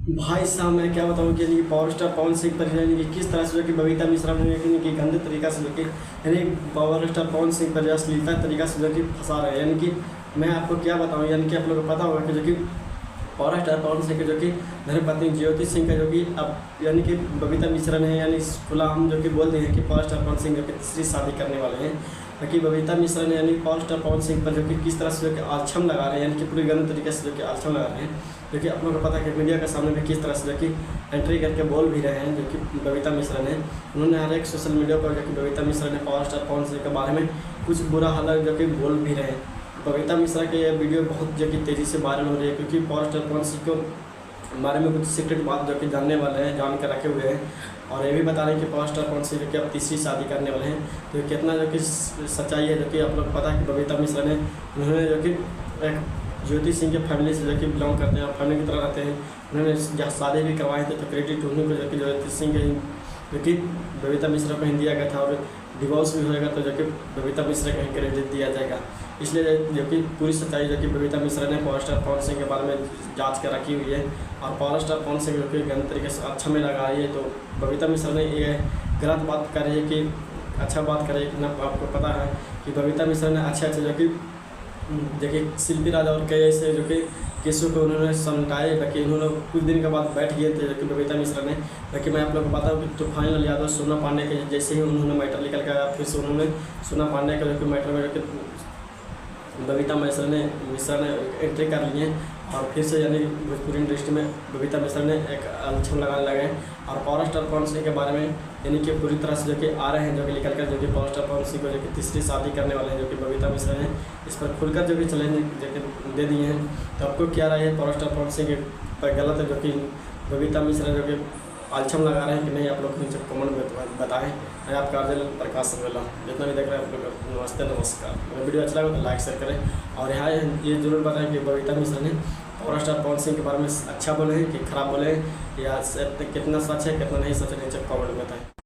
भाई साहब मैं क्या बताऊँ कि यानी पावर स्टार पवन सिंह पर यानी कि किस तरह से जो कि बबीता मिश्रा ने यानी कि गंदे तरीका से जो कि यानी पावर स्टार पवन सिंह पर जो अश्लीलता तरीका से जो कि फंसा रहे हैं। यानी कि मैं आपको क्या बताऊँ, यानी कि आप लोगों को पता होगा कि जो कि पावर स्टार पवन सिंह के जो कि धर्मपत्नी ज्योति सिंह का जो कि अब यानी कि बबीता मिश्रा ने यानी खुला हम जो कि बोल दिए हैं कि पावर स्टार पवन सिंह जो कि तीसरी शादी करने वाले हैं। बाकी बबीता मिश्रा ने यानी पावर स्टार पवन सिंह पर जो कि किस तरह से जो कि आलछम लगा रहे हैं, यानी कि पूरी गंदे तरीके से जो कि आलछम लगा रहे हैं, जो कि आप लोगों को पता है कि मीडिया के सामने भी किस तरह से जो कि एंट्री करके बोल भी रहे हैं। जो कि बबीता मिश्रा ने उन्होंने हर एक सोशल मीडिया पर जो कि बबीता मिश्रा ने पावर स्टार पवन सिंह के बारे में कुछ बुरा हाल जो कि बोल भी रहे हैं। बबीता मिश्रा के ये वीडियो बहुत जो कि तेज़ी से वायरल हो रही है, क्योंकि पावर स्टार पवन सिंह को बारे में कुछ सीक्रेट बात जो कि जानने वाले हैं, जान कर रखे हुए हैं। और ये भी बता रहे हैं कि पावर स्टार पवन सिंह जो कि अब तीसरी शादी करने वाले हैं। तो कितना जो कि सच्चाई है जो कि आप लोग को पता है कि बबीता मिश्रा ने उन्होंने जो कि एक ज्योति सिंह के फैमिली से जो कि बिलोंग करते हैं और फैमिली की तरह रहते हैं। उन्होंने जहाँ शादी भी करवाए थे तो क्रेडिट उन्हीं को जो कि ज्योति सिंह के जो कि बबीता मिश्रा को ही दिया गया था, और डिवोर्स भी होएगा तो जो कि बबीता मिश्रा को ही क्रेडिट दिया जाएगा। इसलिए जो कि पूरी सच्चाई जो कि बबीता मिश्रा ने पावर स्टार पवन सिंह के बारे में जांच कर रखी हुई है। और पावर स्टार पवन सिंह जो कि गलत तरीके से अच्छा में लगा रही है, तो बबीता मिश्रा ने ये गलत बात कर रही है कि अच्छा बात कर रही है कि ना। आपको पता है कि बबीता मिश्रा ने अच्छे जो कि देखिए शिल्पी राजा और कई ऐसे जो कि केसों को उन्होंने समझाए। बाकी उन्होंने कुछ दिन के बाद बैठ गए थे जो कि बबीता मिश्रा ने। बाकी मैं आप लोग को बताऊँ कि तूफान यादव सोना पांडे के जैसे ही उन्होंने मैटर निकल के आया, फिर से उन्होंने सोना पांडे का जो कि मैटर में जो कि बबीता मिश्रा ने एंट्री कर ली है। और फिर से यानी भोजपुरी इंडस्ट्री में बबीता मिश्रा ने एक आलछम लगाने लगे हैं। और पावर स्टार पवन सिंह के बारे में यानी कि पूरी तरह से जो कि आ रहे हैं, जो कि निकल कर जो कि पावर स्टार पवन सिंह को जो कि तीसरी शादी करने वाले हैं, जो कि बबीता मिश्रा ने इस पर खुलकर जो कि चैलेंज जो कि दे दिए हैं। तो आपको क्या राय है पावर स्टार पवन सिंह के पर गलत है जो कि बबीता मिश्रा जो कि आलछम लगा रहे हैं कि नहीं? आप लोग नीचे कमेंट में बताएं। मैं आपका अर्जुन प्रकाश संगला जितना भी देख रहे हैं आप लोग नमस्ते नमस्कार। अगर वीडियो अच्छा लगा तो लाइक शेयर करें। और यहाँ ये जरूर बताएं कि बबीता मिश्रा ने पावर स्टार पवन सिंह के बारे में अच्छा बोले हैं कि खराब बोले हैं, या कितना सच है कितना नहीं सच है, नीचे कमेंट में बताएं।